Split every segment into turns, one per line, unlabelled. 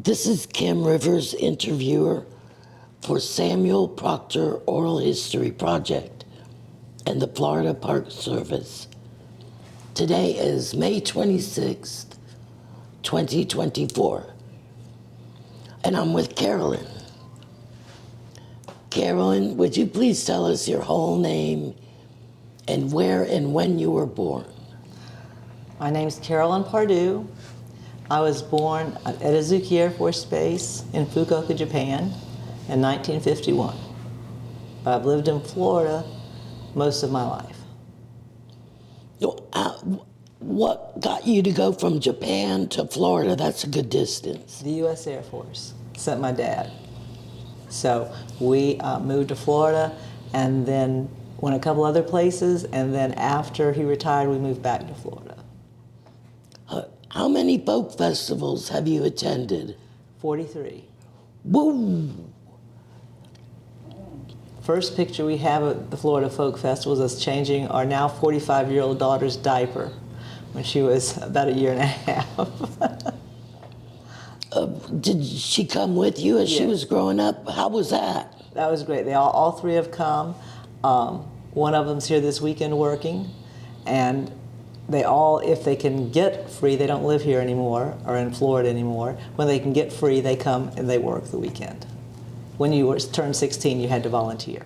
This is Kim Rivers, interviewer for Samuel Proctor Oral History Project and the Florida Park Service. Today is May 26th, 2024, and I'm with Carolyn. Carolyn, would you please tell us your whole name and where and when you were born?
My name's Carolyn Pardue. I was born at Itazuki Air Force Base in Fukuoka, Japan in 1951. But I've lived in Florida most of my life.
What got you to go from Japan to Florida? That's a good distance.
The U.S. Air Force sent my dad. So we moved to Florida and then went a couple other places, and then after he retired, we moved back to Florida.
How many folk festivals have you attended?
43.
Woo!
First picture we have at the Florida Folk Festival is us changing our now 45-year-old daughter's diaper when she was about a year and a half.
Did she come with you as she was growing up? How was that?
That was great. They all three have come. One of them's here this weekend working, and they all, if they can get free, they don't live here anymore or in Florida anymore. When they can get free, they come and they work the weekend. When you turned 16, you had to volunteer.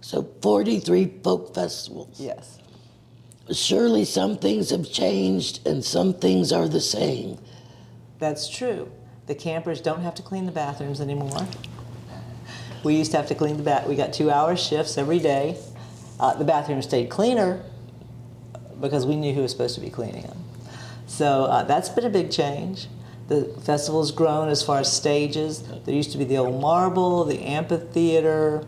So 43 folk festivals.
Yes.
Surely some things have changed and some things are the same.
That's true. The campers don't have to clean the bathrooms anymore. We used to have to clean we got 2-hour shifts every day. The bathrooms stayed cleaner because we knew who was supposed to be cleaning them. So that's been a big change. The festival's grown as far as stages. There used to be the old Marble, the amphitheater,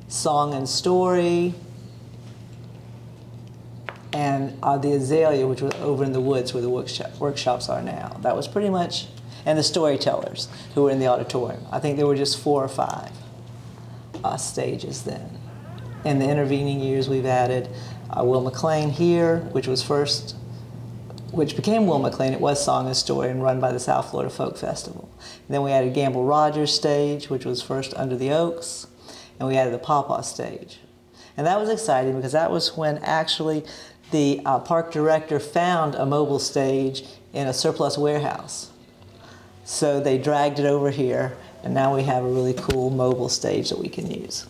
Song and Story, and the Azalea, which was over in the woods where the workshops are now. That was pretty much, and the storytellers who were in the auditorium. I think there were just 4 or 5 stages then. In the intervening years, we've added Will McLean here, which became Will McLean. It was Song and Story and run by the South Florida Folk Festival. And then we added Gamble Rogers stage, which was first Under the Oaks, and we added the Pawpaw stage. And that was exciting because that was when actually the park director found a mobile stage in a surplus warehouse. So they dragged it over here, and now we have a really cool mobile stage that we can use.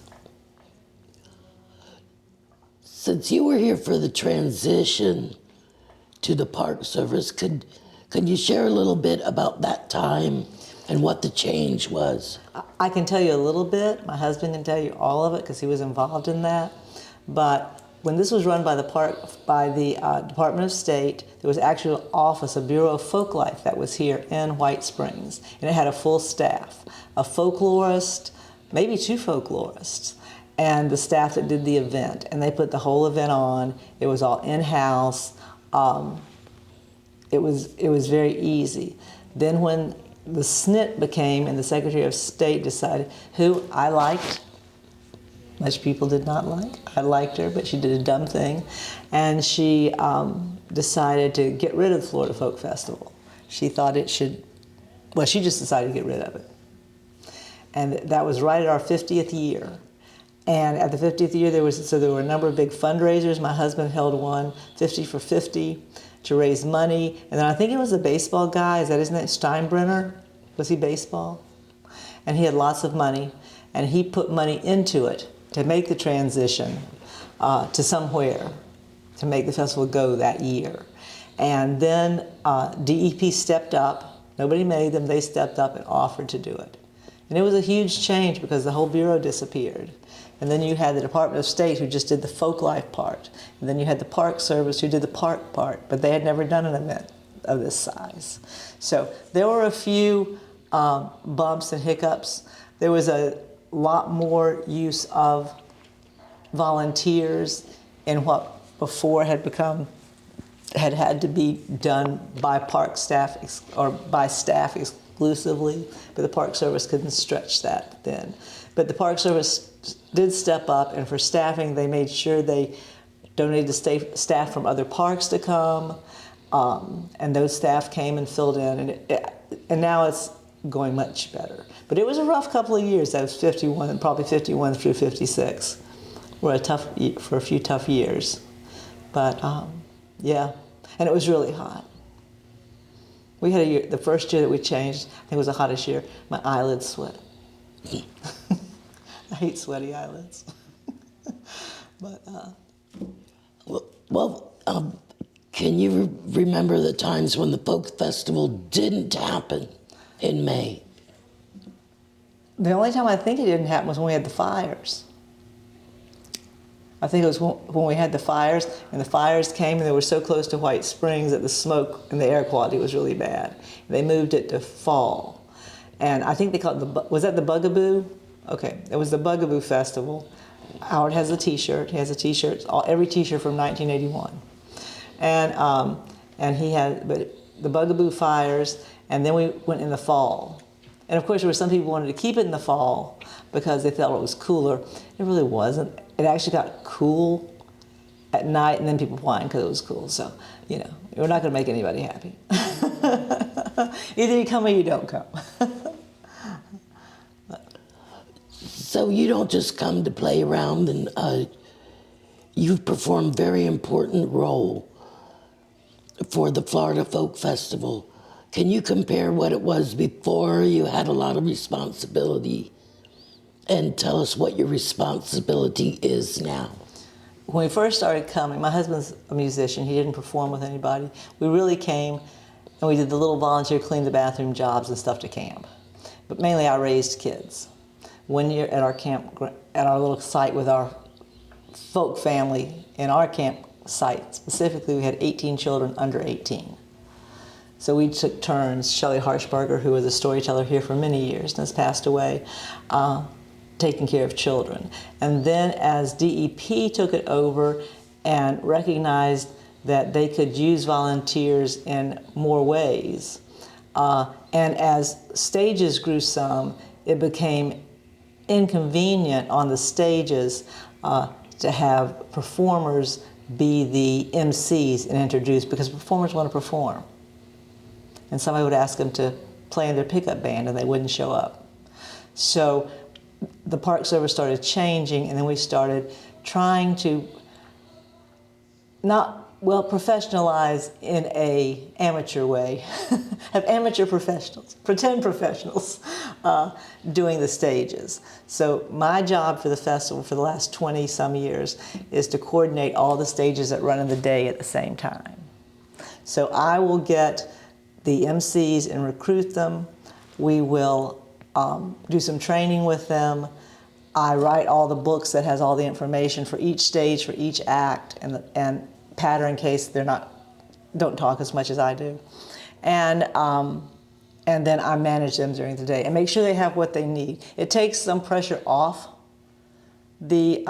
Since you were here for the transition to the Park Service, could you share a little bit about that time and what the change was?
I can tell you a little bit. My husband can tell you all of it because he was involved in that. But when this was run by the Department of State, there was actually an office, a Bureau of Folklife that was here in White Springs, and it had a full staff, a folklorist, maybe 2 folklorists, and the staff that did the event, and they put the whole event on. It was all in-house. It was very easy. Then when the SNIT became, and the Secretary of State decided, who I liked, much people did not like. I liked her, but she did a dumb thing, and she decided to get rid of the Florida Folk Festival. She thought it should, well, she just decided to get rid of it. And that was right at our 50th year. And at the 50th year, there were a number of big fundraisers. My husband held one, 50 for 50, to raise money. And then I think it was a baseball guy, is that his name, Steinbrenner? Was he baseball? And he had lots of money, and he put money into it to make the transition to somewhere, to make the festival go that year. And then DEP stepped up. Nobody made them. They stepped up and offered to do it. And it was a huge change because the whole Bureau disappeared. And then you had the Department of State who just did the folklife part. And then you had the Park Service who did the park part, but they had never done an event of this size. So there were a few bumps and hiccups. There was a lot more use of volunteers in what before had had to be done by park staff or by staff exclusively, but the Park Service couldn't stretch that then. But the Park Service did step up, and for staffing, they made sure they donated to staff from other parks to come. And those staff came and filled in, and now it's going much better. But it was a rough couple of years. That was 51, and probably 51 through 56 were for a few tough years. But yeah, and it was really hot. We had a year, the first year that we changed, I think it was the hottest year, my eyelids sweat. I hate sweaty eyelids. But
can you remember the times when the folk festival didn't happen in May?
The only time I think it didn't happen was when we had the fires. I think it was when we had the fires, and the fires came, and they were so close to White Springs that the smoke and the air quality was really bad. They moved it to fall. And I think they called it was that the Bugaboo? Okay, it was the Bugaboo Festival. Howard has a T-shirt. He has a T-shirt, every T-shirt from 1981. And he had the Bugaboo fires, and then we went in the fall. And of course, there were some people who wanted to keep it in the fall because they thought it was cooler. It really wasn't. It actually got cool at night, and then people whined because it was cool. So, you know, we're not going to make anybody happy. Either you come or you don't come.
So you don't just come to play around, and you've performed a very important role for the Florida Folk Festival. Can you compare what it was before you had a lot of responsibility, and tell us what your responsibility is now?
When we first started coming, my husband's a musician. He didn't perform with anybody. We really came, and we did the little volunteer clean the bathroom jobs and stuff to camp. But mainly I raised kids. One year at our camp, at our little site with our folk family, in our camp site specifically, we had 18 children under 18. So we took turns. Shelley Harshberger, who was a storyteller here for many years and has passed away, taking care of children. And then as DEP took it over and recognized that they could use volunteers in more ways, and as stages grew some, it became inconvenient on the stages to have performers be the MCs and introduce, because performers want to perform. And somebody would ask them to play in their pickup band and they wouldn't show up. So the Park Service started changing, and then we started trying to professionalize in a amateur way, have amateur professionals, pretend professionals doing the stages. So my job for the festival for the last 20 some years is to coordinate all the stages that run in the day at the same time. So I will get the MCs and recruit them. We will do some training with them. I write all the books that has all the information for each stage, for each act, and pattern in case don't talk as much as I do. And then I manage them during the day and make sure they have what they need. It takes some pressure off the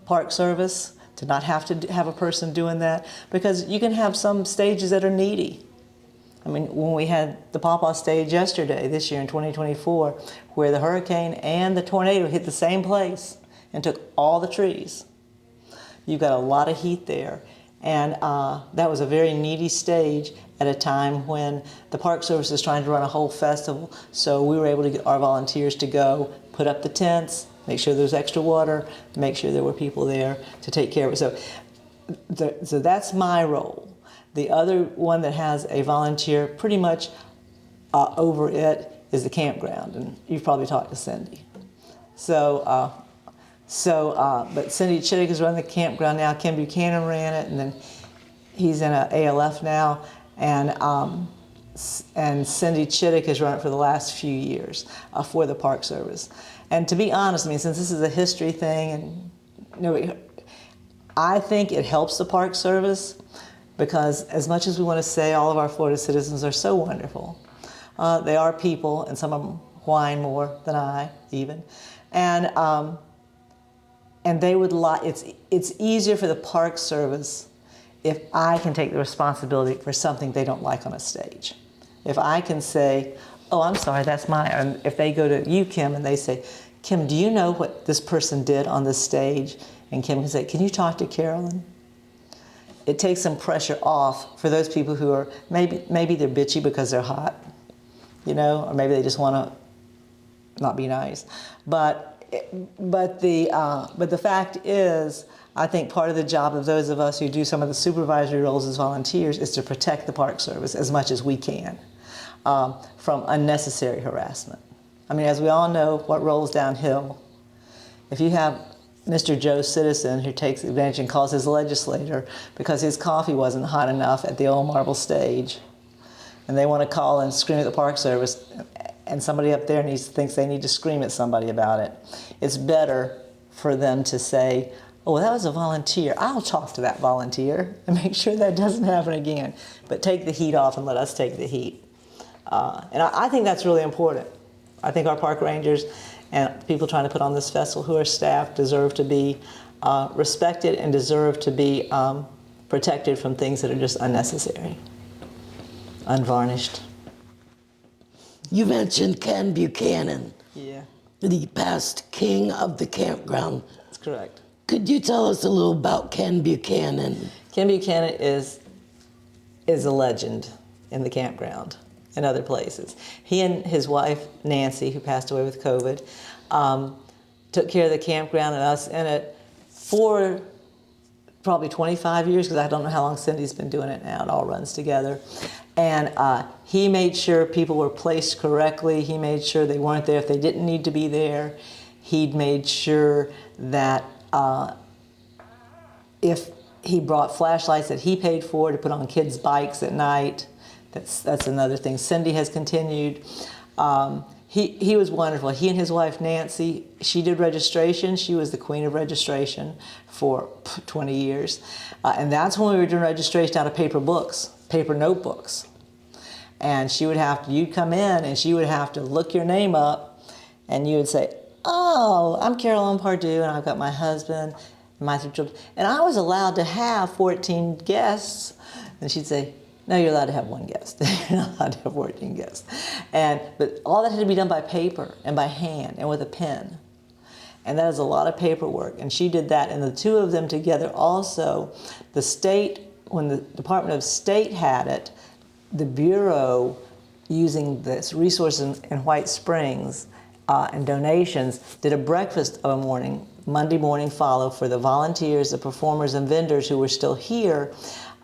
Park Service to not have to have a person doing that, because you can have some stages that are needy. I mean, when we had the Pawpaw stage yesterday, this year in 2024, where the hurricane and the tornado hit the same place and took all the trees, you've got a lot of heat there. And that was a very needy stage at a time when the Park Service is trying to run a whole festival. So we were able to get our volunteers to go put up the tents, make sure there was extra water, make sure there were people there to take care of it. So that's my role. The other one that has a volunteer pretty much over it is the campground, and you've probably talked to Cindy. But Cindy Chittick is running the campground now. Kim Buchanan ran it, and then he's in a ALF now, and Cindy Chittick has run it for the last few years for the Park Service. And to be honest, I mean, since this is a history thing, and I think it helps the Park Service, because as much as we want to say all of our Florida citizens are so wonderful, they are people, and some of them whine more than I even, and they would like, it's easier for the Park Service if I can take the responsibility for something they don't like on a stage. If I can say, oh, I'm sorry, that's mine. And if they go to you, Kim, and they say, Kim, do you know what this person did on this stage? And Kim can say, can you talk to Carolyn? it takes some pressure off for those people who are, maybe they're bitchy because they're hot, or maybe they just want to not be nice. But the fact is, I think part of the job of those of us who do some of the supervisory roles as volunteers is to protect the Park Service as much as we can from unnecessary harassment. I mean, as we all know, what rolls downhill, if you have Mr. Joe Citizen who takes advantage and calls his legislator because his coffee wasn't hot enough at the old marble stage, and they want to call and scream at the Park Service, and somebody up there thinks they need to scream at somebody about it, it's better for them to say, oh, that was a volunteer. I'll talk to that volunteer and make sure that doesn't happen again. But take the heat off and let us take the heat. And I think that's really important. I think our park rangers and people trying to put on this festival who are staff deserve to be respected and deserve to be protected from things that are just unnecessary, unvarnished.
You mentioned Ken Buchanan,
Yeah,
the past king of the campground.
that's correct.
Could you tell us a little about Ken Buchanan?
Ken Buchanan is a legend in the campground and other places. He and his wife, Nancy, who passed away with COVID, took care of the campground and us in it for probably 25 years, because I don't know how long Cindy's been doing it now. It all runs together. And he made sure people were placed correctly. He made sure they weren't there if they didn't need to be there. He'd made sure that if he brought flashlights that he paid for to put on kids' bikes at night, that's another thing Cindy has continued. He was wonderful. He and his wife Nancy, she did registration. She was the queen of registration for 20 years. And that's when we were doing registration out of paper books, paper notebooks. And you'd come in and she would have to look your name up, and you would say, oh, I'm Carolyn Pardue, and I've got my husband and my 3 children. And I was allowed to have 14 guests. And she'd say, no, you're allowed to have 1 guest. You're not allowed to have 14 guests. But all that had to be done by paper and by hand and with a pen. And that is a lot of paperwork. And she did that. And the two of them together also, the state, when the Department of State had it, the Bureau, using this resource in White Springs and donations, did a breakfast of a morning, Monday morning follow for the volunteers, the performers, and vendors who were still here.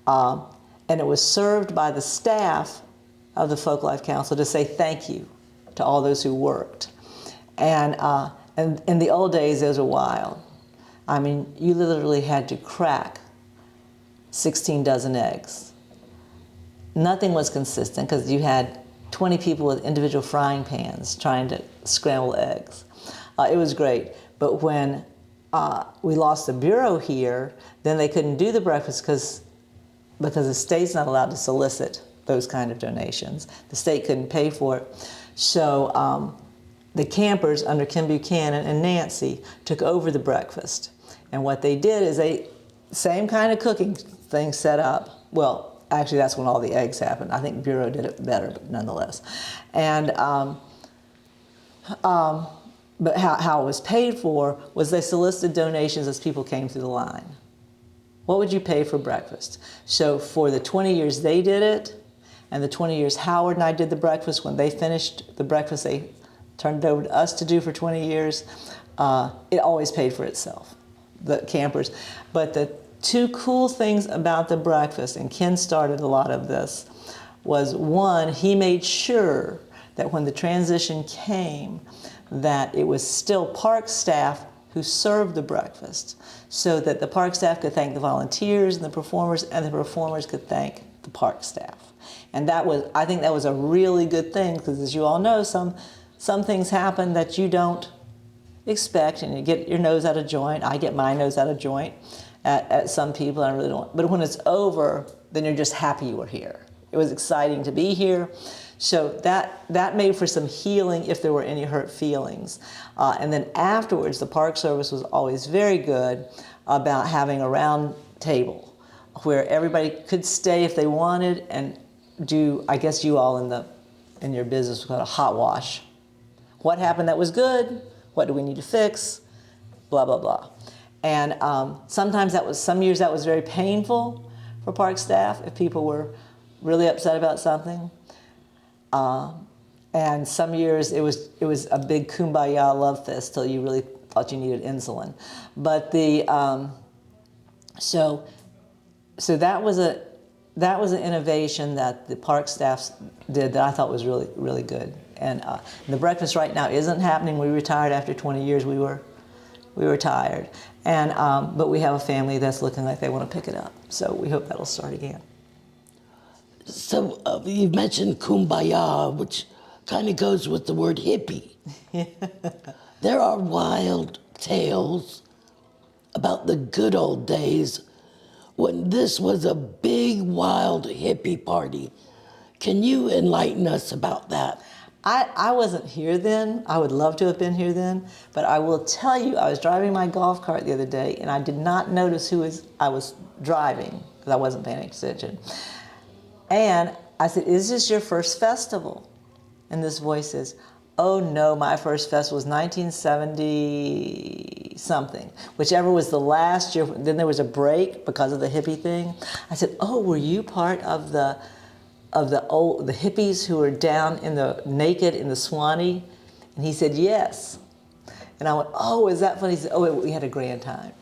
And it was served by the staff of the Folklife Council to say thank you to all those who worked. And in the old days, those were wild. I mean, you literally had to crack 16 dozen eggs. Nothing was consistent because you had 20 people with individual frying pans trying to scramble eggs. It was great. But when we lost the Bureau here, then they couldn't do the breakfast because the state's not allowed to solicit those kind of donations. The state couldn't pay for it. So the campers under Kim Buchanan and Nancy took over the breakfast. And what they did is same kind of cooking thing set up. Well, actually that's when all the eggs happened. I think Bureau did it better, but nonetheless. And but how it was paid for was they solicited donations as people came through the line. What would you pay for breakfast? So for the 20 years they did it, and the 20 years Howard and I did the breakfast, when they finished the breakfast they turned it over to us to do for 20 years, it always paid for itself, the campers. But the 2 cool things about the breakfast, and Ken started a lot of this, was one, he made sure that when the transition came, that it was still park staff who served the breakfast, so that the park staff could thank the volunteers and the performers could thank the park staff. And I think that was a really good thing, because as you all know, some things happen that you don't expect, and you get your nose out of joint. I get my nose out of joint at some people, I really don't. But when it's over, then you're just happy you were here. It was exciting to be here. So that made for some healing if there were any hurt feelings. And then afterwards, the Park Service was always very good about having a round table where everybody could stay if they wanted and do, I guess you all in your business would call it a hot wash. What happened that was good? What do we need to fix? Blah, blah, blah. And sometimes some years that was very painful for park staff if people were really upset about something. And some years it was a big kumbaya love fest till you really thought you needed insulin. But the so that was an innovation that the park staff did that I thought was really, really good. And the breakfast right now isn't happening. We retired after 20 years. We were tired. And but we have a family that's looking like they want to pick it up. So we hope that'll start again.
So you've mentioned kumbaya, which kind of goes with the word hippie. There are wild tales about the good old days when this was a big, wild hippie party. Can you enlighten us about that?
I wasn't here then. I would love to have been here then. But I will tell you, I was driving my golf cart the other day, and I did not notice I was driving, because I wasn't paying attention. And I said, "Is this your first festival?" And this voice says, "Oh no, my first festival was 1970 something, whichever was the last year. Then there was a break because of the hippie thing." I said, "Oh, were you part of the hippies who were down naked in the Swanee?" And he said, "Yes." And I went, "Oh, is that funny?" He said, "Oh, we had a grand time."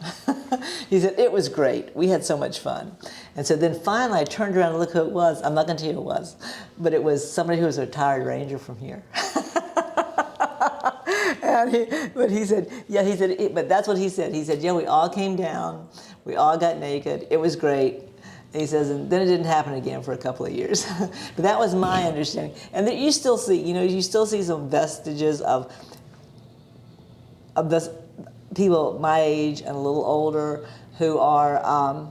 He said, "It was great. We had so much fun." And so then finally I turned around and looked who it was. I'm not going to tell you who it was, but it was somebody who was a retired ranger from here. But he said, but that's what he said. He said, "Yeah, we all came down. We all got naked. It was great." And he says, and then it didn't happen again for a couple of years. But that was my understanding. And that you still see some vestiges of this people my age and a little older who are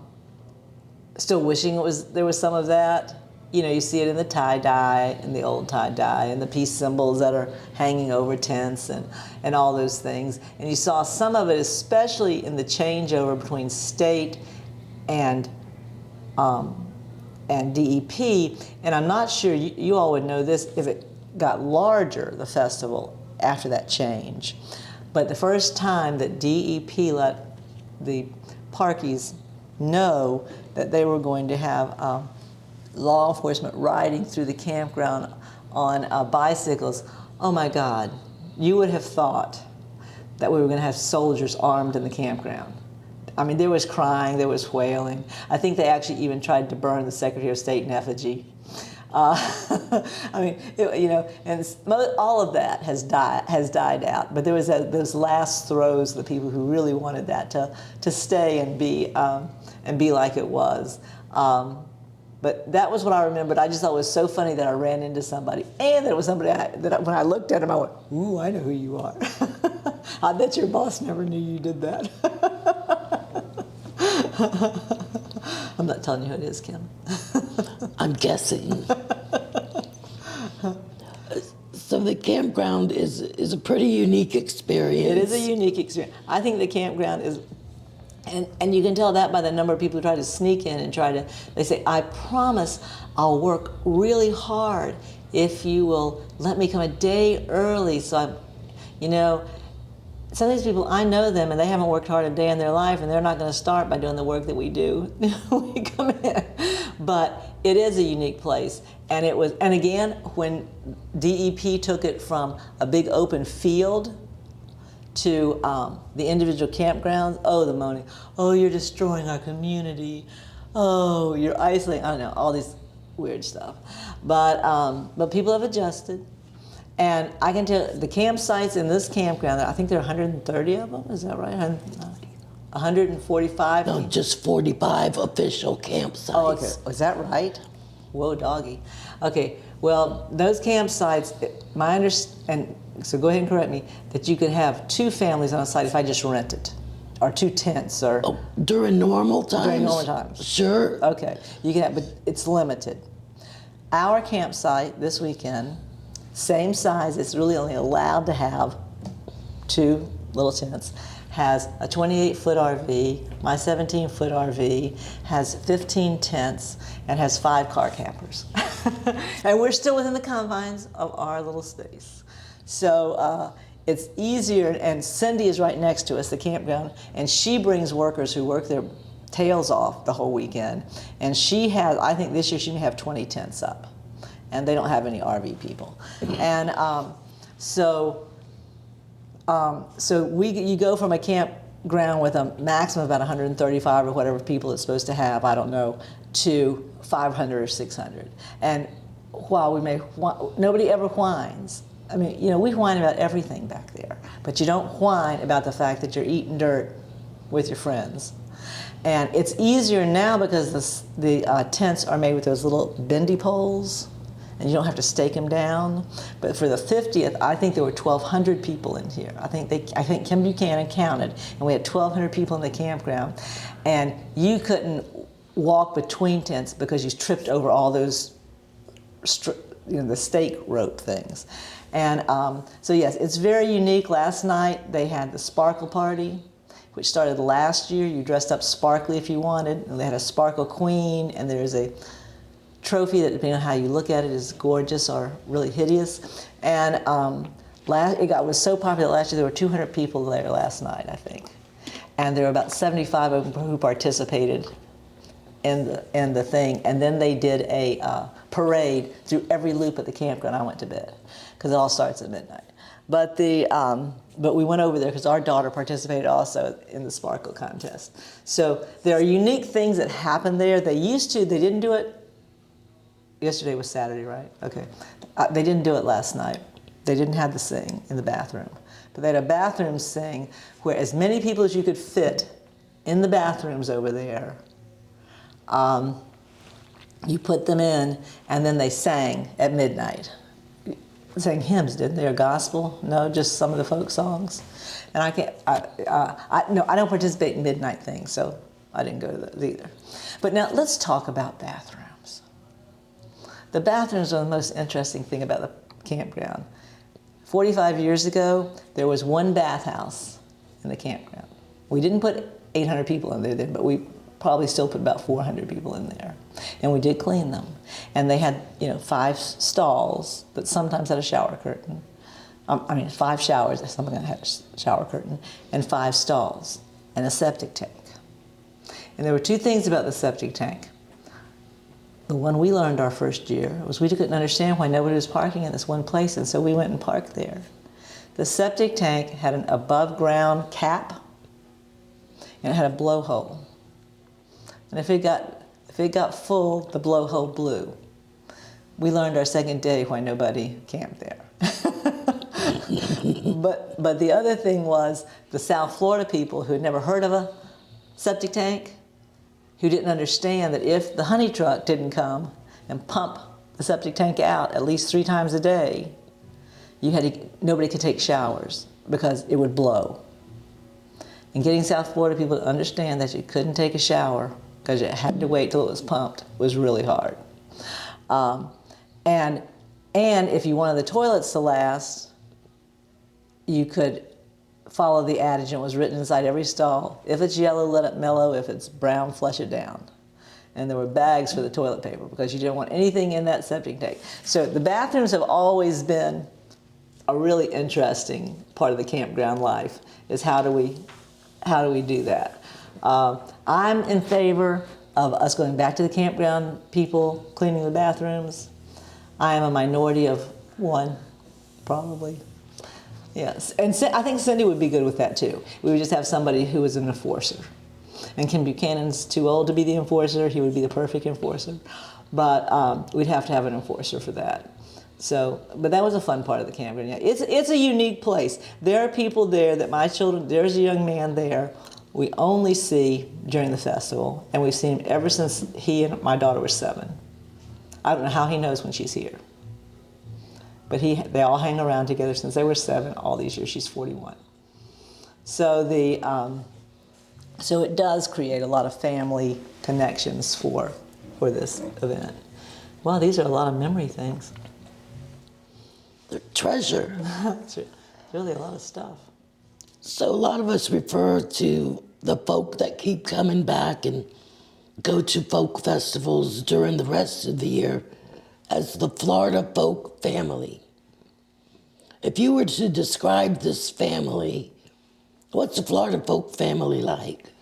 still wishing there was some of that. You see it in the tie-dye, in the old tie-dye, and the peace symbols that are hanging over tents and all those things. And you saw some of it, especially in the changeover between state and DEP. And I'm not sure, you all would know this, if it got larger, the festival, after that change. But the first time that DEP let the parkies know that they were going to have law enforcement riding through the campground on bicycles, oh my God, you would have thought that we were going to have soldiers armed in the campground. I mean, there was crying, there was wailing. I think they actually even tried to burn the Secretary of State in effigy. I mean, and all of that has died out. But there was those last throes of the people who really wanted that to stay and be like it was. But that was what I remembered. I just thought it was so funny that I ran into somebody, and that it was somebody when I looked at him, I went, "Ooh, I know who you are." I bet your boss never knew you did that. I'm not telling you who it is, Kim.
I'm guessing. So the campground is a pretty unique experience.
It is a unique experience. I think the campground is, and you can tell that by the number of people who try to sneak in and they say, "I promise I'll work really hard if you will let me come a day early." So some of these people, I know them, and they haven't worked hard a day in their life, and they're not going to start by doing the work that we do when we come in. But it is a unique place. And again, when DEP took it from a big open field to the individual campgrounds, the moaning, "Oh, you're destroying our community. Oh, you're isolating," I don't know, all this weird stuff. But people have adjusted. And I can tell the campsites in this campground, I think there are 130 of them, is that right? 145?
No, just 45 official campsites.
Oh, okay. Is that right? Whoa, doggy. Okay, well, those campsites, and so go ahead and correct me, that you could have 2 families on a site if I just rent it, or 2 tents, or...
Oh, during normal times?
During normal times.
Sure.
Okay, you can have, but it's limited. Our campsite this weekend, same size, it's really only allowed to have 2 little tents, has a 28-foot RV, my 17-foot RV, has 15 tents, and has 5 car campers. And we're still within the confines of our little space. So it's easier, and Cindy is right next to us, the campground, and she brings workers who work there tails off the whole weekend. And she has, I think this year she may have 20 tents up. And they don't have any RV people. And so you go from a campground with a maximum of about 135 or whatever people it's supposed to have, I don't know, to 500 or 600. And while nobody ever whines. I mean, you know, we whine about everything back there, but you don't whine about the fact that you're eating dirt with your friends. And it's easier now because the tents are made with those little bendy poles, and you don't have to stake them down. But for the 50th, I think there were 1,200 people in here. I think Kim Buchanan counted, and we had 1,200 people in the campground, and you couldn't walk between tents because you tripped over all those, the stake rope things. And so yes, it's very unique. Last night they had the sparkle party, which started last year. You dressed up sparkly if you wanted, and they had a sparkle queen, and there's a trophy that, depending on how you look at it, is gorgeous or really hideous. And it was so popular last year, there were 200 people there last night, I think. And there were about 75 of them who participated in the thing. And then they did a parade through every loop at the campground. I went to bed, because it all starts at midnight. But we went over there because our daughter participated also in the sparkle contest. So there are unique things that happen there. They didn't do it. Yesterday was Saturday, right? Okay. They didn't do it last night. They didn't have the sing in the bathroom. But they had a bathroom sing where as many people as you could fit in the bathrooms over there, you put them in, and then they sang at midnight. Sang hymns, didn't they, or gospel? No, just some of the folk songs. And I don't participate in midnight things, so I didn't go to those either. But now let's talk about bathrooms. The bathrooms are the most interesting thing about the campground. 45 years ago, there was one bathhouse in the campground. We didn't put 800 people in there then, but we probably still put about 400 people in there. And we did clean them. And they had, 5 stalls, but sometimes had a shower curtain. 5 showers, some of them had a shower curtain, and 5 stalls, and a septic tank. And there were 2 things about the septic tank. The one we learned our first year was we couldn't understand why nobody was parking in this one place, and so we went and parked there. The septic tank had an above-ground cap, and it had a blowhole. And if it got full, the blowhole blew. We learned our second day why nobody camped there. But the other thing was the South Florida people who had never heard of a septic tank, who didn't understand that if the honey truck didn't come and pump the septic tank out at least 3 times a day, nobody could take showers because it would blow. And getting South Florida people to understand that you couldn't take a shower because you had to wait till it was pumped was really hard. And if you wanted the toilets to last, you could follow the adage, and it was written inside every stall: if it's yellow, let it mellow; if it's brown, flush it down. And there were bags for the toilet paper because you didn't want anything in that septic tank. So the bathrooms have always been a really interesting part of the campground life, is how do we do that? I'm in favor of us going back to the campground people cleaning the bathrooms. I am a minority of 1, probably. Yes, and I think Cindy would be good with that too. We would just have somebody who was an enforcer. And Kim Buchanan's too old to be the enforcer. He would be the perfect enforcer. But we'd have to have an enforcer for that. So, but that was a fun part of the campground. Yeah, it's a unique place. There are people there that my children, there's a young man there we only see during the festival, and we've seen him ever since he and my daughter were 7. I don't know how he knows when she's here. But they all hang around together since they were 7, all these years. She's 41. So so it does create a lot of family connections for this event. Wow, these are a lot of memory things.
They're treasure.
It's really a lot of stuff.
So a lot of us refer to the folk that keep coming back and go to folk festivals during the rest of the year as the Florida folk family. If you were to describe this family, what's the Florida folk family like?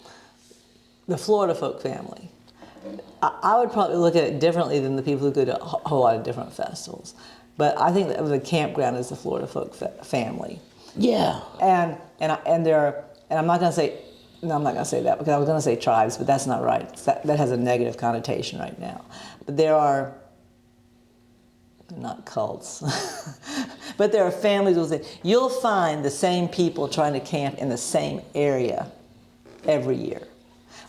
the Florida folk family. I would probably look at it differently than the people who go to a whole lot of different festivals. But I think that the campground is the Florida folk family.
Yeah.
And I'm not going to say, no, I'm not going to say that because I was going to say tribes, but that's not right. That has a negative connotation right now. But there are, not cults, but there are families who say, you'll find the same people trying to camp in the same area every year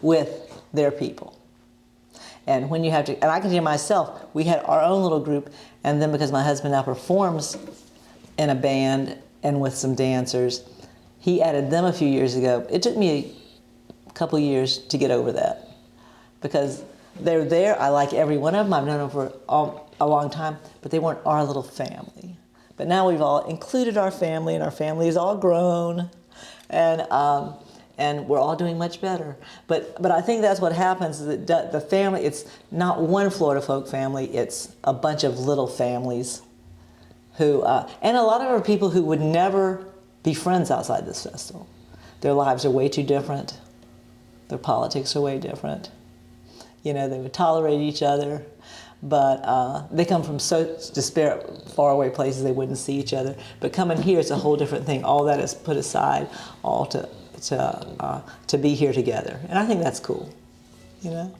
with their people. And when you have to, and I can hear myself, we had our own little group, and then because my husband now performs in a band and with some dancers, he added them a few years ago. It took me a couple years to get over that because they're there. I like every one of them. I've known them for a long time, but they weren't our little family. But now we've all included our family, and our family is all grown, and we're all doing much better. But I think that's what happens, is that the family, it's not one Florida folk family, it's a bunch of little families who, and a lot of them are people who would never be friends outside this festival. Their lives are way too different. Their politics are way different. You know, they would tolerate each other, but they come from so disparate, faraway places they wouldn't see each other. But coming here, it's a whole different thing. All that is put aside, all to be here together. And I think that's cool, you know?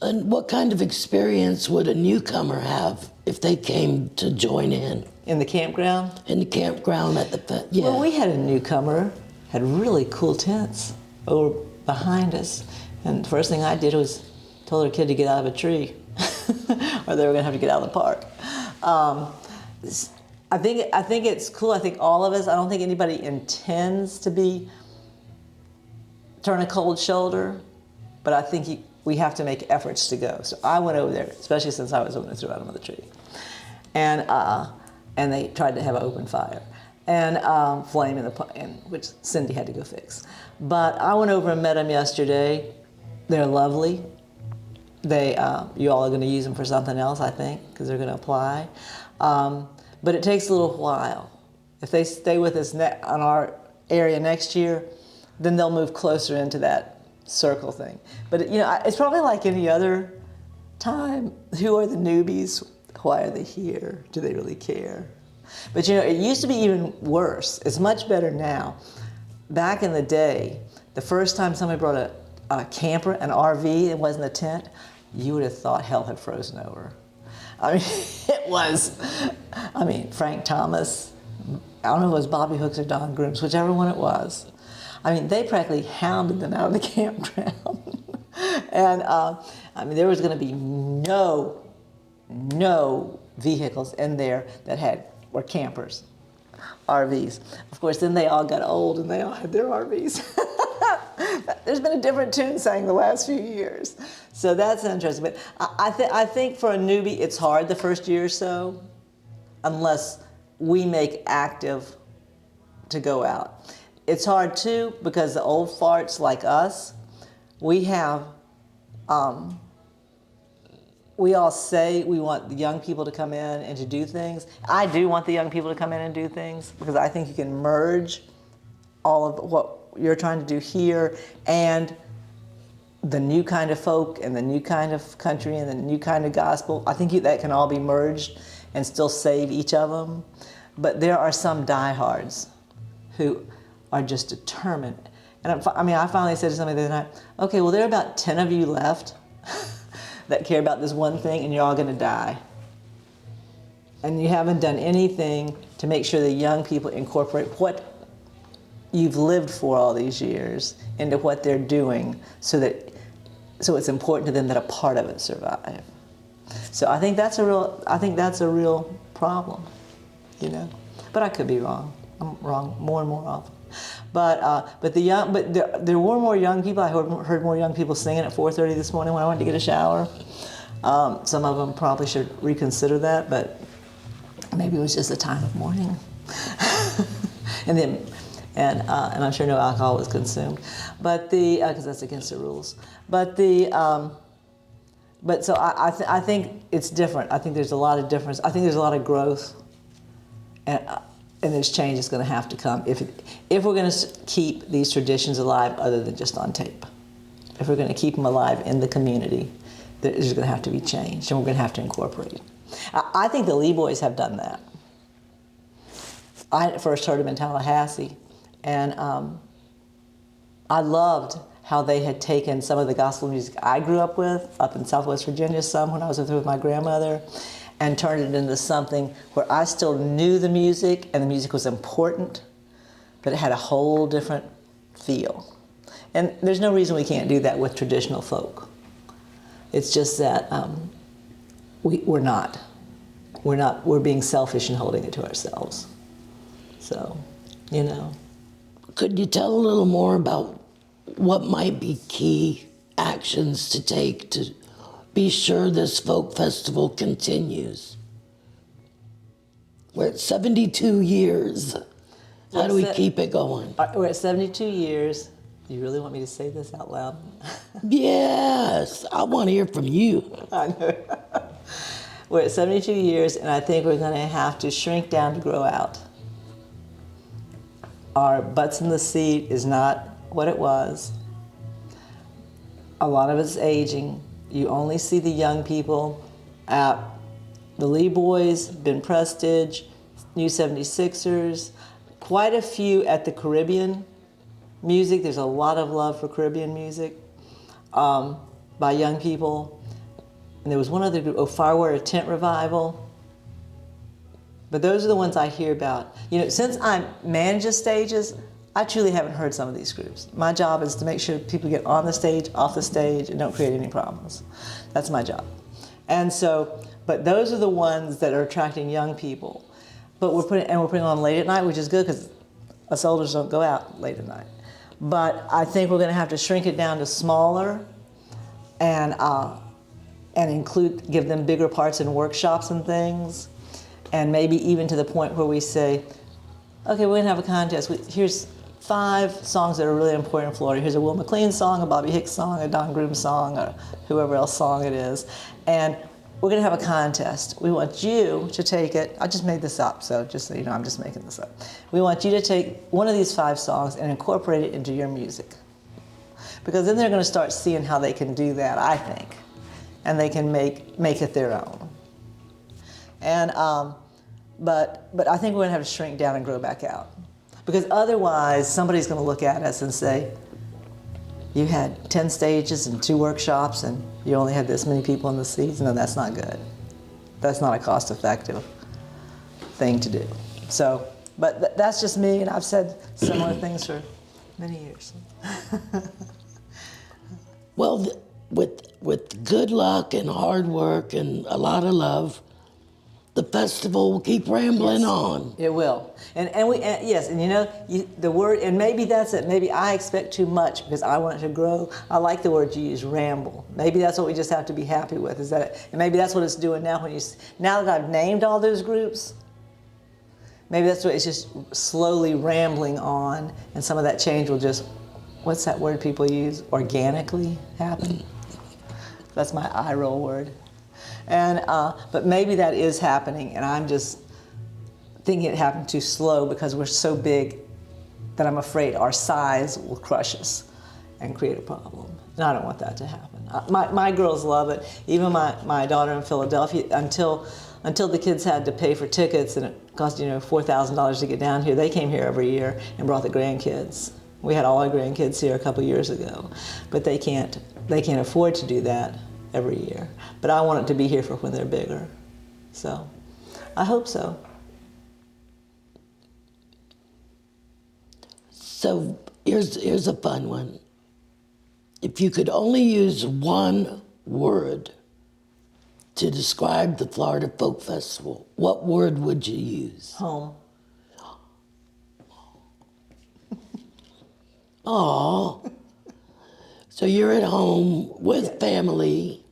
And what kind of experience would a newcomer have if they came to join in?
In the campground?
In the campground at the yeah.
Well, we had a newcomer, had really cool tents over behind us. And the first thing I did was told her kid to get out of a tree or they were gonna have to get out of the park. I think it's cool. I think all of us, I don't think anybody intends to turn a cold shoulder, but I think we have to make efforts to go. So I went over there, especially since I was the one who threw out another tree. And they tried to have an open fire and flame in which Cindy had to go fix. But I went over and met them yesterday. They're lovely. You all are going to use them for something else, I think, because they're going to apply. But it takes a little while. If they stay with us on our area next year, then they'll move closer into that circle thing. But you know, it's probably like any other time. Who are the newbies? Why are they here? Do they really care? But you know, it used to be even worse. It's much better now. Back in the day, the first time somebody brought a camper, an RV, it wasn't a tent, you would have thought hell had frozen over. I mean, it was, Frank Thomas, I don't know if it was Bobby Hooks or Don Grooms, whichever one it was. I mean, they practically hounded them out of the campground. And there was going to be no vehicles in there that were campers, RVs. Of course, then they all got old and they all had their RVs. There's been a different tune sang the last few years. So that's interesting. But I think for a newbie, it's hard the first year or so, unless we make active to go out. It's hard too because the old farts like us, we all say we want the young people to come in and to do things. I do want the young people to come in and do things because I think you can merge all of what you're trying to do here and the new kind of folk and the new kind of country and the new kind of gospel. I think that can all be merged and still save each of them. But there are some diehards who are just determined. And I finally said to somebody the other night, okay, well, there are about 10 of you left that care about this one thing, and you're all going to die. And you haven't done anything to make sure the young people incorporate what you've lived for all these years into what they're doing so it's important to them that a part of it survive. So I think that's a real problem, you know. But I could be wrong. I'm wrong more and more often. But there were more young people. I heard more young people singing at 4:30 this morning when I went to get a shower. Some of them probably should reconsider that, but maybe it was just a time of mourning. And I'm sure no alcohol was consumed, but because that's against the rules. But so I think it's different. I think there's a lot of difference. I think there's a lot of growth, and there's change that's going to have to come if we're going to keep these traditions alive, other than just on tape. if we're going to keep them alive in the community, there's going to have to be change, and we're going to have to incorporate. I think the Lee Boys have done that. I first heard them in Tallahassee, and I loved how they had taken some of the gospel music I grew up with, up in Southwest Virginia some when I was with my grandmother, and turned it into something where I still knew the music, and the music was important, but it had a whole different feel. And there's no reason we can't do that with traditional folk. It's just that we're not. We're being selfish and holding it to ourselves. So, you know.
Could you tell a little more about what might be key actions to take to be sure this folk festival continues? We're at 72 years. How do we keep it going?
We're at 72 years. You really want me to say this out loud?
Yes, I want to hear from you.
I know. We're at 72 years, and I think we're going to have to shrink down to grow out. Our butts in the seat is not what it was. A lot of it's aging. You only see the young people at the Lee Boys, Ben Prestige, New 76ers, quite a few at the Caribbean music. There's a lot of love for Caribbean music by young people. And there was one other group, Firewater Tent Revival. But those are the ones I hear about. You know, since I manage the stages, I truly haven't heard some of these groups. My job is to make sure people get on the stage, off the stage, and don't create any problems. That's my job. And so, but those are the ones that are attracting young people. But we're putting on late at night, which is good because us elders don't go out late at night. But I think we're going to have to shrink it down to smaller, and give them bigger parts in workshops and things, and maybe even to the point where we say, okay, we're going to have a contest. Here's 5 songs that are really important in Florida. Here's a Will McLean song, a Bobby Hicks song, a Don Groom song, or whoever else song it is. And we're going to have a contest. We want you to take it. I just made this up, so just so you know, I'm just making this up. We want you to take one of these 5 songs and incorporate it into your music. Because then they're going to start seeing how they can do that, I think. And they can make it their own. And but I think we're going to have to shrink down and grow back out. Because otherwise, somebody's going to look at us and say, you had 10 stages and 2 workshops and you only had this many people in the seats. No, that's not good. That's not a cost-effective thing to do. So, but that's just me, and I've said similar things for many years.
Well, with good luck and hard work and a lot of love, the festival will keep rambling on.
It will. Yes, and you know, the word, and maybe that's it. Maybe I expect too much because I want it to grow. I like the word you use, ramble. Maybe that's what we just have to be happy with, is that, and maybe that's what it's doing now now that I've named all those groups, maybe that's what it's just slowly rambling on, and some of that change will just, what's that word people use? Organically happen? That's my eye roll word. And but maybe that is happening, and I'm just thinking it happened too slow because we're so big that I'm afraid our size will crush us and create a problem. And I don't want that to happen. My girls love it. Even my daughter in Philadelphia, until the kids had to pay for tickets and it cost $4,000 to get down here, they came here every year and brought the grandkids. We had all our grandkids here a couple years ago, but they can't afford to do that every year. But I want it to be here for when they're bigger. So I hope so.
So here's a fun one. If you could only use one word to describe the Florida Folk Festival, what word would you use?
Home.
Aw. So you're at home with family.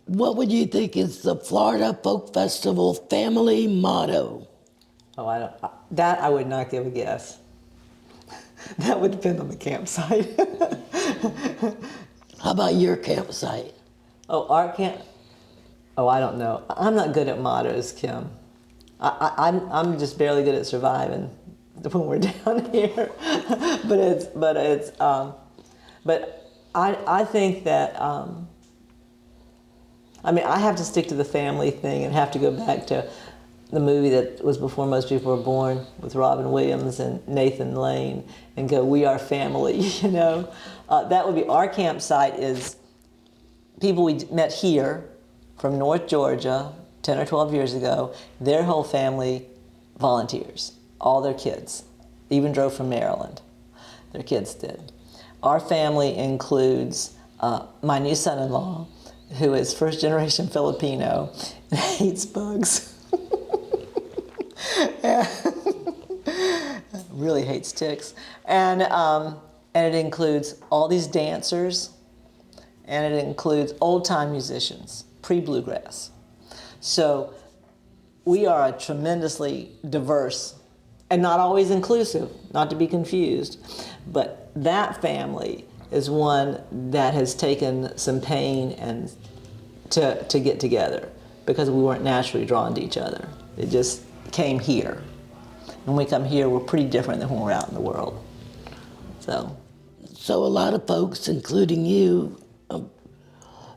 What would you think is the Florida Folk Festival family motto?
Oh, I would not give a guess. That would depend on the campsite.
How about your campsite?
Oh, our camp. Oh, I don't know. I'm not good at mottos, Kim. I'm just barely good at surviving when we're down here. but But I think that, I mean, I have to stick to the family thing and have to go back to the movie that was before most people were born with Robin Williams and Nathan Lane and go, we are family, you know. That would be our campsite is people we met here from North Georgia 10 or 12 years ago. Their whole family volunteers, all their kids, even drove from Maryland. Their kids did. Our family includes my new son-in-law, who is first-generation Filipino and hates bugs. Really hates ticks. And it includes all these dancers, and it includes old-time musicians, pre-bluegrass. So we are a tremendously diverse and not always inclusive, not to be confused, but that family is one that has taken some pain and to get together because we weren't naturally drawn to each other. It just came here. When we come here, we're pretty different than when we're out in the world. So
a lot of folks, including you,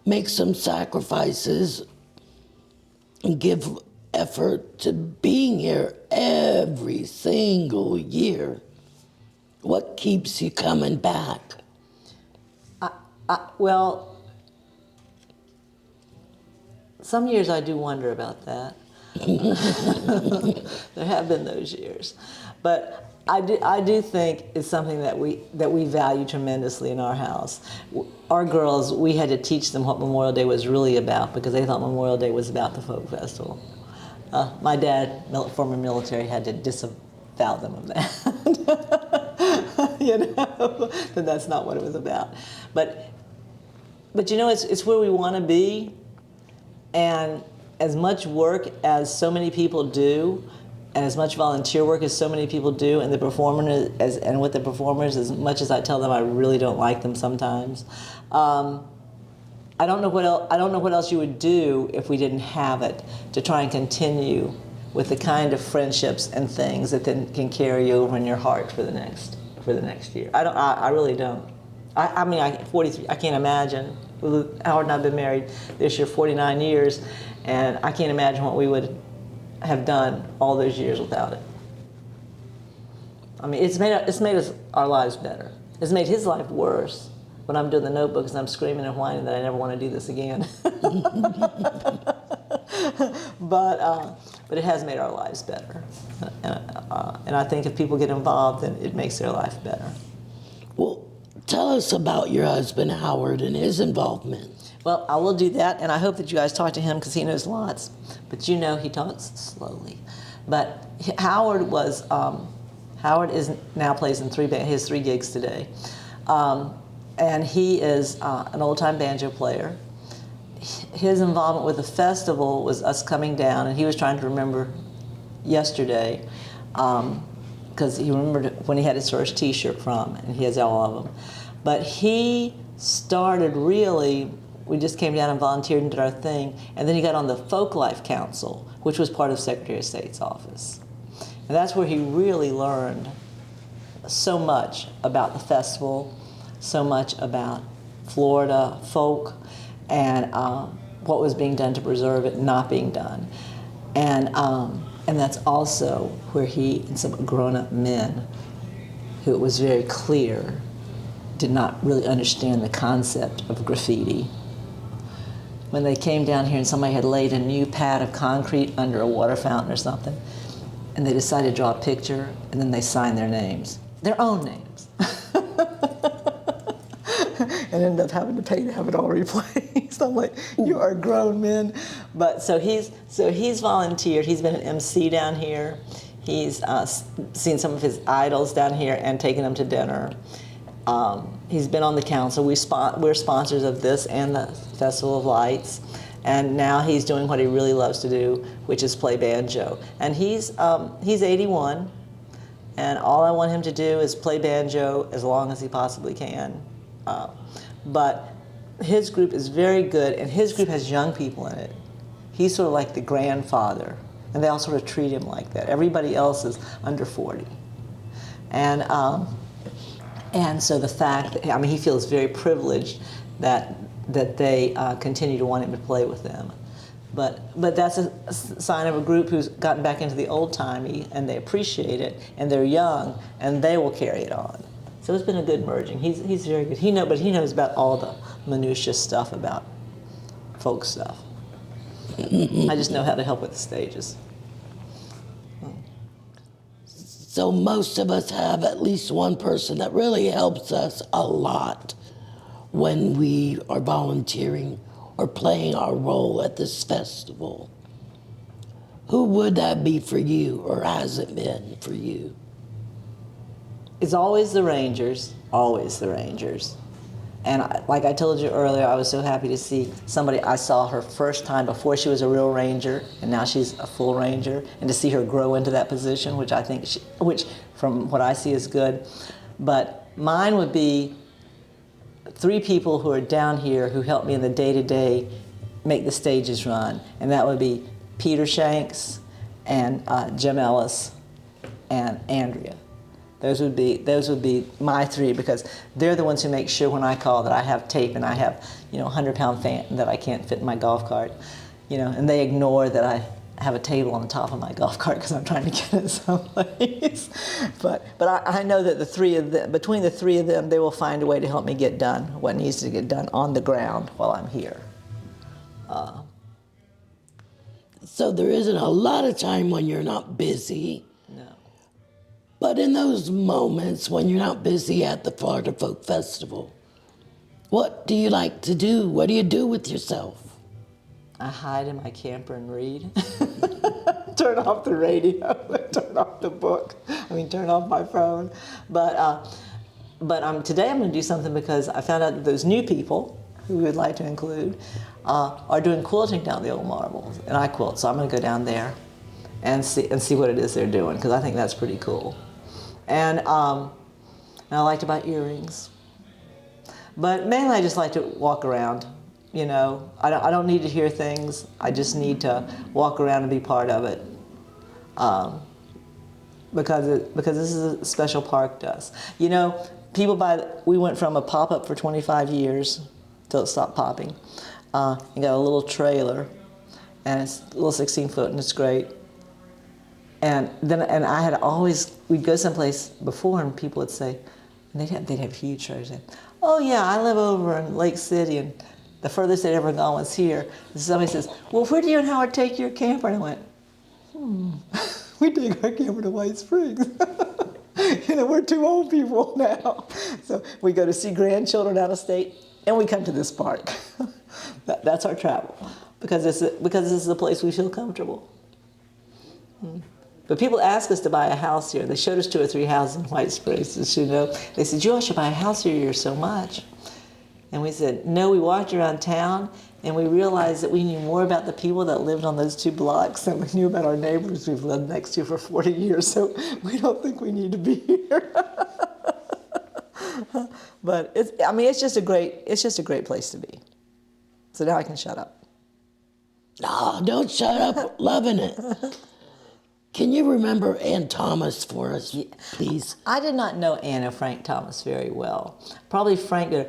make some sacrifices and give effort to being here every single year. What keeps you coming back?
Well, some years I do wonder about that. There have been those years, but I do think it's something that we value tremendously in our house. Our girls, we had to teach them what Memorial Day was really about because they thought Memorial Day was about the folk festival. My dad, former military, had to disavow them of that. You know, that that's not what it was about. But you know, it's where we want to be, and as much work as so many people do, and as much volunteer work as so many people do, and the performers and with the performers, as much as I tell them I really don't like them sometimes, I don't know what else you would do if we didn't have it to try and continue with the kind of friendships and things that then can carry you over in your heart for the next year. I really don't. I mean, 43. I can't imagine. Howard and I've been married this year 49 years, and I can't imagine what we would have done all those years without it. I mean, it's made our lives better. It's made his life worse when I'm doing the notebooks and I'm screaming and whining that I never want to do this again. But it has made our lives better, and I think if people get involved, then it makes their life better.
Well, tell us about your husband, Howard, and his involvement.
Well, I will do that, and I hope that you guys talk to him because he knows lots. But you know he talks slowly. But Howard is now plays in he has 3 gigs today. And he is an old-time banjo player. His involvement with the festival was us coming down, and he was trying to remember yesterday because he remembered when he had his first T-shirt from, and he has all of them. But he started really, we just came down and volunteered and did our thing, and then he got on the Folk Life Council, which was part of Secretary of State's office. And that's where he really learned so much about the festival, so much about Florida folk, and what was being done to preserve it, not being done. And that's also where he and some grown-up men, who it was very clear did not really understand the concept of graffiti. When they came down here and somebody had laid a new pad of concrete under a water fountain or something, and they decided to draw a picture, and then they signed their names, their own names. And ended up having to pay to have it all replaced. I'm like, you are grown men. But so he's volunteered. He's been an MC down here. He's seen some of his idols down here and taken them to dinner. He's been on the council. We're sponsors of this and the Festival of Lights. And now he's doing what he really loves to do, which is play banjo. And he's 81, and all I want him to do is play banjo as long as he possibly can. But his group is very good, and his group has young people in it. He's sort of like the grandfather, and they all sort of treat him like that. Everybody else is under 40. And And so the fact that, I mean, he feels very privileged that they continue to want him to play with them. But that's a sign of a group who's gotten back into the old-timey, and they appreciate it, and they're young, and they will carry it on. So it's been a good merging. He's very good. But he knows about all the minutiae stuff about folk stuff. I just know how to help with the stages.
So most of us have at least one person that really helps us a lot when we are volunteering or playing our role at this festival. Who would that be for you, or has it been for you?
It's always the Rangers, always the Rangers. And like I told you earlier, I was so happy to see somebody, I saw her first time before she was a real Ranger, and now she's a full Ranger, and to see her grow into that position, which I think, which from what I see is good. But mine would be 3 people who are down here who help me in the day-to-day make the stages run, and that would be Peter Shanks and Jim Ellis and Andrea. Those would be my 3, because they're the ones who make sure when I call that I have tape and I have, a 100-pound fan that I can't fit in my golf cart, and they ignore that I have a table on the top of my golf cart because I'm trying to get it someplace. But I know that between the 3 of them, they will find a way to help me get done what needs to get done on the ground while I'm here.
So there isn't a lot of time when you're not busy.
No.
But in those moments when you're not busy at the Florida Folk Festival, what do you like to do? What do you do with yourself?
I hide in my camper and read. Turn off the radio, turn off the book. Turn off my phone. But today I'm going to do something, because I found out that those new people, who we would like to include, are doing quilting down the Old Marbles, and I quilt, so I'm going to go down there and see what it is they're doing, because I think that's pretty cool. And I like to buy earrings. But mainly I just like to walk around. I don't need to hear things. I just need to walk around and be part of it, because this is a special park to us. We went from a pop-up for 25 years till it stopped popping. And got a little trailer, and it's a little 16-foot, and it's great. And I had always, we'd go someplace before, and people would say, and they'd have huge trailers. Oh yeah, I live over in Lake City, and the furthest they'd ever gone was here. And somebody says, well, where do you and Howard take your camper? And I went, we take our camper to White Springs. We're 2 old people now. So we go to see grandchildren out of state, and we come to this park. That's our travel, because this is a place we feel comfortable. But people ask us to buy a house here. They showed us 2 or 3 houses in White Springs. They said, you all should buy a house here. You're so much. And we said, no, we walked around town, and we realized that we knew more about the people that lived on those 2 blocks than we knew about our neighbors we've lived next to for 40 years. So we don't think we need to be here. But it's just a great place to be. So now I can shut up.
No, don't shut up. Loving it. Can you remember Ann Thomas for us, please?
I did not know Ann and Frank Thomas very well. Probably Frank.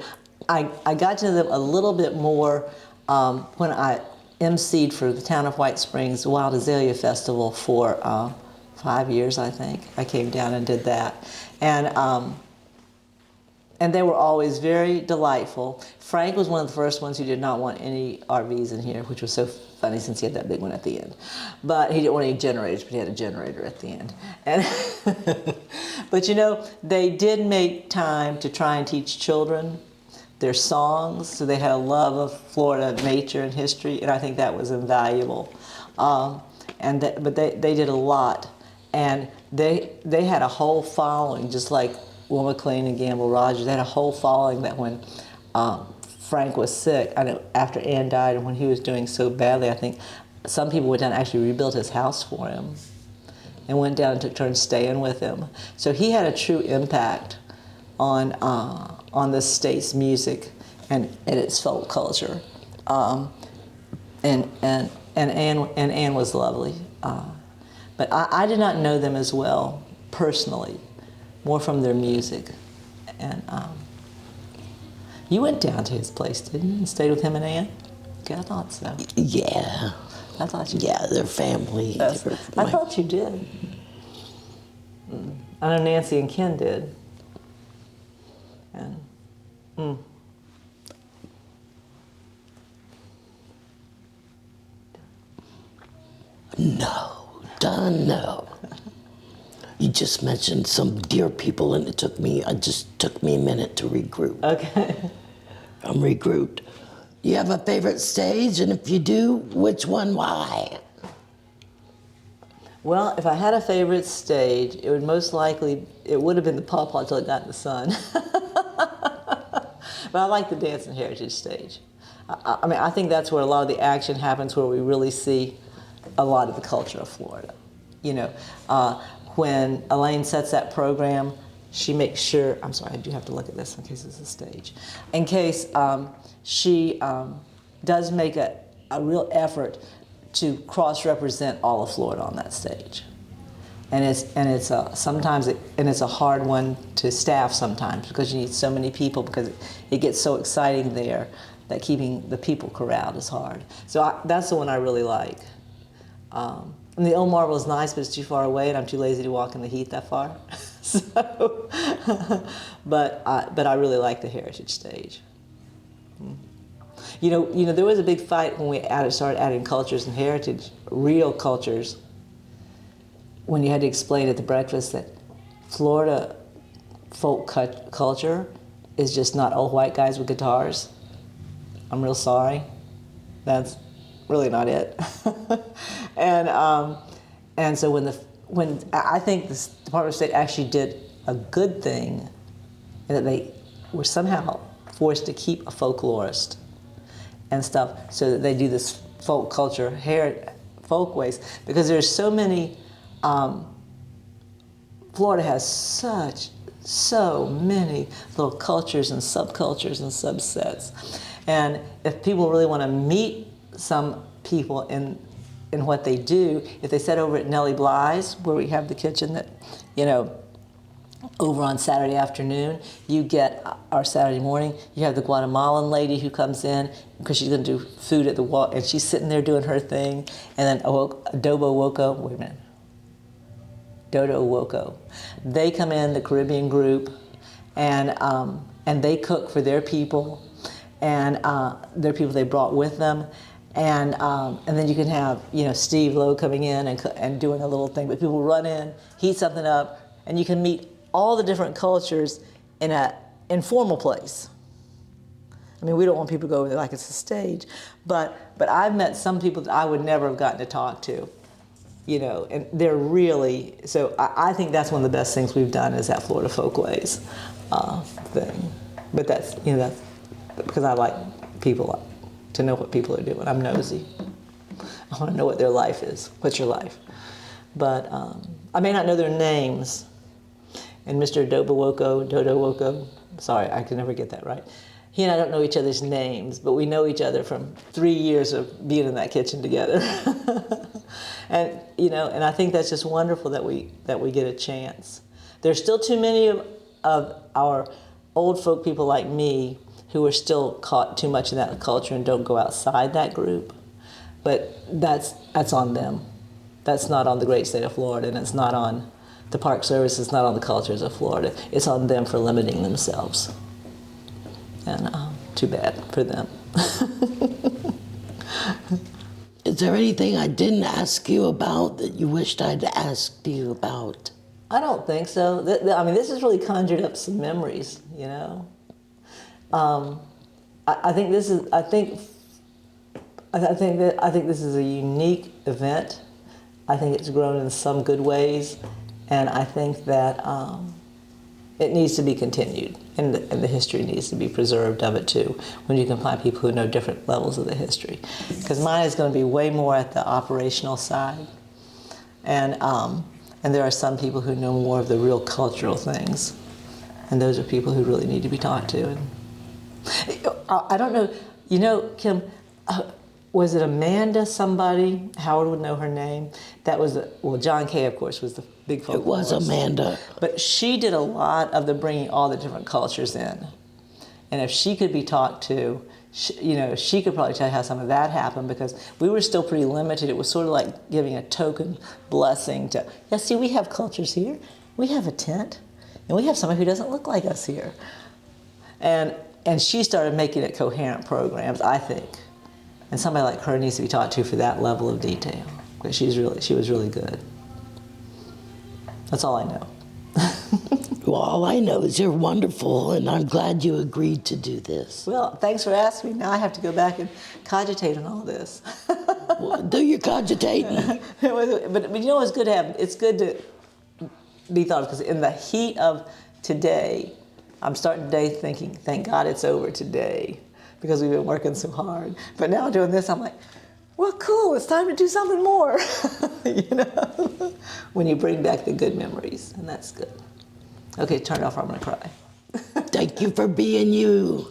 I got to know them a little bit more when I emceed for the town of White Springs Wild Azalea Festival for 5 years, I think. I came down and did that. And they were always very delightful. Frank was one of the first ones who did not want any RVs in here, which was so funny since he had that big one at the end. But he didn't want any generators, but he had a generator at the end. But they did make time to try and teach children their songs, so they had a love of Florida nature and history, and I think that was invaluable. But they did a lot, and they had a whole following, just like Will McLean and Gamble Rogers. They had a whole following that when Frank was sick, I know after Ann died and when he was doing so badly, I think some people went down and actually rebuilt his house for him and went down and took turns staying with him. So he had a true impact on the state's music and its folk culture. And Ann was lovely. But I did not know them as well personally, more from their music. And you went down to his place, didn't you? And stayed with him and Ann? Okay, I thought so.
Yeah.
I thought you did.
Yeah, their family.
Yes. I thought you did. I know Nancy and Ken did. And
No, Don, no. You just mentioned some dear people, and it took me a minute to regroup.
okay.
I'm regrouped. You have a favorite stage, and if you do, which one, why?
Well, if I had a favorite stage, it would most likely, it would have been the pawpaw until it got in the sun. But I like the Dance and Heritage stage. I mean, I think that's where a lot of the action happens, where we really see a lot of the culture of Florida. You know, when Elaine sets that program, she makes sure, I'm sorry, I do have to look at this in case it's a stage. In case she does make a real effort to cross-represent all of Florida on that stage. And it's a hard one to staff sometimes because you need so many people because it gets so exciting there that keeping the people corralled is hard. So that's the one I really like. And the Old Marble is nice, but it's too far away, and I'm too lazy to walk in the heat that far. So, but I really like the Heritage stage. You know, there was a big fight when we started adding cultures and heritage, real cultures, when you had to explain at the breakfast that Florida folk culture is just not old white guys with guitars. I'm real sorry. That's really not it. And so when I think the Department of State actually did a good thing, in that they were somehow forced to keep a folklorist and stuff, so that they do this folk culture, folkways, because there's so many. Florida has so many little cultures and subcultures and subsets, and if people really want to meet some people in what they do, if they sit over at Nellie Bly's, where we have the kitchen that, you know, over on Saturday afternoon, you get, or Saturday morning, you have the Guatemalan lady who comes in because she's going to do food at the wall, and she's sitting there doing her thing, and then Adobo Woko, wait a minute, Dodo Woko. They come in, the Caribbean group, and they cook for their people, and their people they brought with them, and then you can have, you know, Steve Lowe coming in and doing a little thing, but people run in, heat something up, and you can meet all the different cultures in an informal place. I mean, we don't want people to go over there like it's a stage, but I've met some people that I would never have gotten to talk to, you know, and they're really, so I think that's one of the best things we've done is that Florida Folkways thing. But that's, you know, that's because I like people, to know what people are doing. I'm nosy. I want to know what their life is. What's your life? But I may not know their names. And Mr. Dodo Woko, sorry, I can never get that right. He and I don't know each other's names, but we know each other from 3 years of being in that kitchen together. And, you know, and I think that's just wonderful that we get a chance. There's still too many of our old folk people like me who are still caught too much in that culture and don't go outside that group. But that's on them. That's not on the great state of Florida, and it's not on the Park Service, it's not on the cultures of Florida. It's on them for limiting themselves. And too bad for them.
Is there anything I didn't ask you about that you wished I'd asked you about?
I don't think so. I mean, this has really conjured up some memories, you know. I think this is a unique event. I think it's grown in some good ways, and I think that it needs to be continued, and the history needs to be preserved of it too, when you can find people who know different levels of the history. Because mine is going to be way more at the operational side, and there are some people who know more of the real cultural things, and those are people who really need to be talked to. And I don't know, you know, Kim, was it Amanda somebody? Howard would know her name. That was, well, John Kay, of course, was the big folklorist.
It was Amanda.
But she did a lot of the bringing all the different cultures in. And if she could be talked to, she could probably tell you how some of that happened, because we were still pretty limited. It was sort of like giving a token blessing to, yeah, see, we have cultures here. We have a tent, and we have somebody who doesn't look like us here. And she started making it coherent programs, I think. And somebody like her needs to be talked to for that level of detail, because she was really good. That's all I know.
Well, all I know is you're wonderful, and I'm glad you agreed to do this.
Well, thanks for asking me. Now I have to go back and cogitate on all this.
Well, do your cogitating.
But you know what's good to have? It's good to be thought of, because in the heat of today, I'm starting today thinking, thank God it's over today, because we've been working so hard. But now doing this, I'm like, well, cool, it's time to do something more. When you bring back the good memories, and that's good. Okay, turn it off or I'm gonna cry.
Thank you for being you.